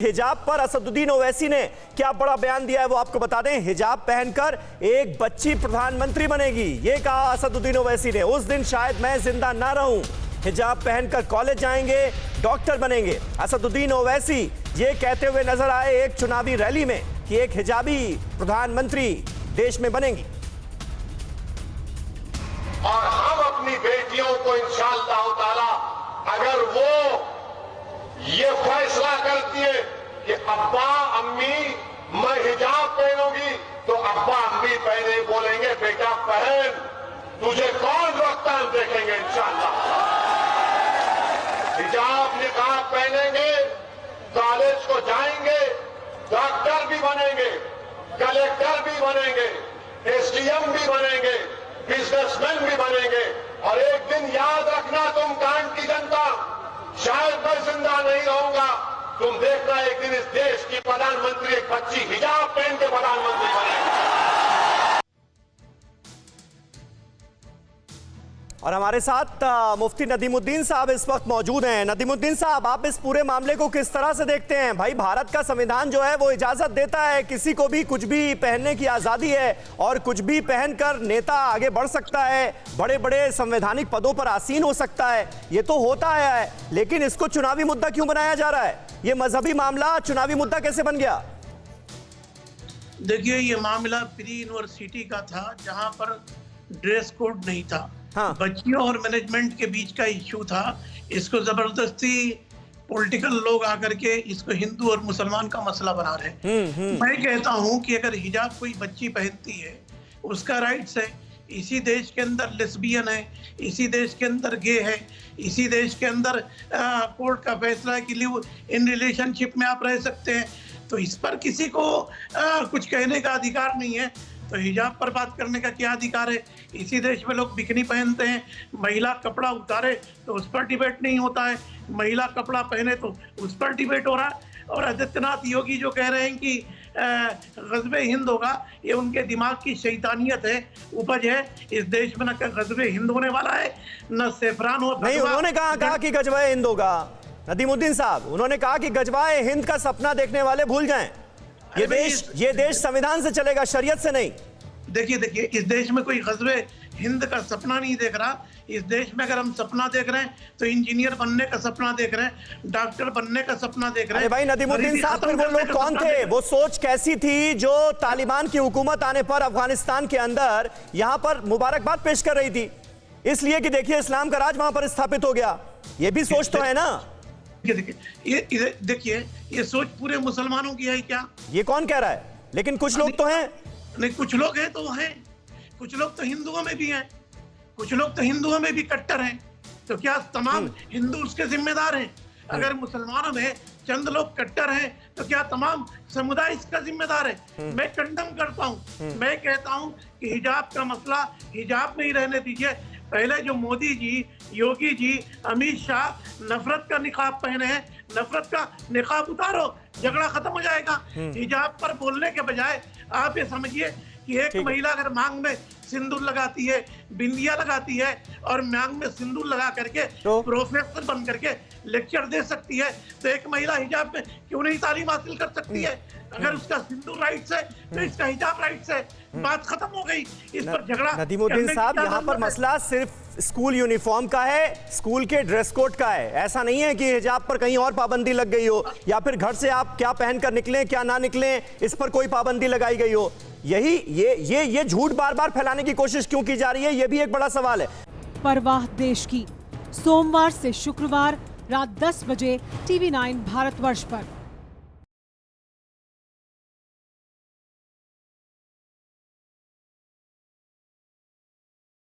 हिजाब पर असदुद्दीन ओवैसी ने क्या बड़ा बयान दिया है वो आपको बता दें। हिजाब पहनकर एक बच्ची प्रधानमंत्री बनेगी, ये कहा असदुद्दीन ओवैसी ने। उस दिन शायद मैं जिंदा ना रहूं। हिजाब पहनकर कॉलेज जाएंगे, डॉक्टर बनेंगे। असदुद्दीन ओवैसी ये कहते हुए नजर आए एक चुनावी रैली में कि एक हिजाबी प्रधानमंत्री देश में बनेंगी। और हम अपनी बेटियों को इंशाअल्लाह ताला अगर वो ये फैसला करती है कि अब्बा अम्मी मैं हिजाब पहनूंगी, तो अब्बा अम्मी पहने बोलेंगे बेटा पहन, तुझे कौन रोकता, हम देखेंगे इंशाअल्लाह। हिजाब निकाब पहनेंगे, कॉलेज को जाएंगे, डॉक्टर भी बनेंगे, कलेक्टर भी बनेंगे, एसडीएम भी बनेंगे, बिजनेसमैन भी बनेंगे। और एक दिन याद रखना तुम कान की जनता, शायद मैं जिंदा नहीं रहूंगा, तुम देखना एक दिन इस देश की प्रधानमंत्री एक बच्ची हिजाब पहन के प्रधानमंत्री बनेगी। और हमारे साथ मुफ्ती नदीमुद्दीन साहब इस वक्त मौजूद हैं। नदीमुद्दीन साहब, आप इस पूरे मामले को किस तरह से देखते हैं? भाई, भारत का संविधान जो है वो इजाजत देता है, किसी को भी कुछ भी पहनने की आजादी है और कुछ भी पहनकर नेता आगे बढ़ सकता है, बड़े बड़े संवैधानिक पदों पर आसीन हो सकता है। ये तो होता आया है, लेकिन इसको चुनावी मुद्दा क्यों बनाया जा रहा है? ये मजहबी मामला चुनावी मुद्दा कैसे बन गया? देखिए, ये मामला प्री यूनिवर्सिटी का था जहां पर ड्रेस कोड नहीं था। हाँ। बच्चियों और मैनेजमेंट के बीच का इश्यू था। इसको जबरदस्ती पॉलिटिकल लोग आकर के इसको हिंदू और मुसलमान का मसला बना रहे हैं। मैं कहता हूं कि अगर हिजाब कोई बच्ची पहनती है, उसका राइट्स है। इसी देश के अंदर लेस्बियन है, इसी देश के अंदर गे है, इसी देश के अंदर कोर्ट का फैसला है कि लिव इन रिलेशनशिप में आप रह सकते हैं। तो इस पर किसी को कुछ कहने का अधिकार नहीं है। तो हिजाब पर बात करने का क्या अधिकार है? इसी देश में लोग बिकनी पहनते हैं, महिला कपड़ा उतारे तो उस पर डिबेट नहीं होता है, महिला कपड़ा पहने तो उस पर डिबेट हो रहा है। और आदित्यनाथ योगी जो कह रहे हैं कि ग़ज़्वे हिंद होगा, ये उनके दिमाग की शैतानियत है, उपज है। इस देश में न ग़ज़्वे हिंद होने वाला है, न सेफरान हो। नहीं, उन्होंने कहा कि ग़ज़्वे हिंद होगा। नदीमुद्दीन साहब, उन्होंने कहा कि ग़ज़्वे हिंद का सपना देखने वाले भूल जाएं। ये देश संविधान से चलेगा, शरीयत से नहीं। देखिए, इस देश में कोई ग़ज़्वे हिंद का सपना नहीं देख रहा। इस देश में अगर हम सपना देख रहे हैं तो इंजीनियर बनने का सपना देख रहे हैं, डॉक्टर बनने का सपना देख रहे हैं। भाई नदीमुद्दीन साहब, फिर वो लोग कौन थे? वो सोच कैसी थी जो तालिबान की हुकूमत आने पर अफगानिस्तान के अंदर यहां पर मुबारकबाद पेश कर रही थी, इसलिए कि देखिए इस्लाम का राज वहां पर स्थापित हो गया। ये भी सोच तो है ना? देखिए, ये सोच पूरे मुसलमानों की है क्या? ये कौन कह रहा है? लेकिन कुछ लोग तो हैं। नहीं, कुछ लोग हैं तो हैं, कुछ लोग तो हिंदुओं में भी हैं, कुछ लोग तो हिंदुओं में भी कट्टर हैं। तो क्या तमाम हिंदू उसके जिम्मेदार हैं? अगर मुसलमानों में चंद लोग कट्टर हैं तो क्या तमाम समुदाय इसका जिम्मेदार है? मैं कंडम करता हूं। मैं कहता हूं कि हिजाब का मसला हिजाब में ही रहने दीजिए। पहले जो मोदी जी, योगी जी, अमित शाह नफरत का निकाब पहने हैं, नफरत का निकाब उतारो, झगड़ा खत्म हो जाएगा। हिजाब पर बोलने के बजाय आप ये समझिए कि एक महिला अगर मांग में सिंदूर लगाती है, बिंदिया लगाती है और मांग में सिंदूर लगा करके प्रोफेसर बन करके लेक्चर दे सकती है, तो एक महिला हिजाब में क्यों नहीं तालीम हासिल कर सकती है? अगर उसका सिंदूर राइट्स है तो इसका हिजाब राइट्स है। बात खत्म हो गई। इस पर झगड़ा। नदीमुद्दीन साहब, यहाँ पर मसला सिर्फ स्कूल यूनिफॉर्म का है, स्कूल के ड्रेस कोड का है। ऐसा नहीं है कि हिजाब पर कहीं और पाबंदी लग गई हो, या फिर घर से आप क्या पहनकर निकलें क्या ना निकलें इस पर कोई पाबंदी लगाई गई हो। यही ये झूठ बार बार फैलाने की कोशिश क्यों की जा रही है, ये भी एक बड़ा सवाल है। परवाह देश की, सोमवार से शुक्रवार रात 10 बजे TV9 भारतवर्ष पर।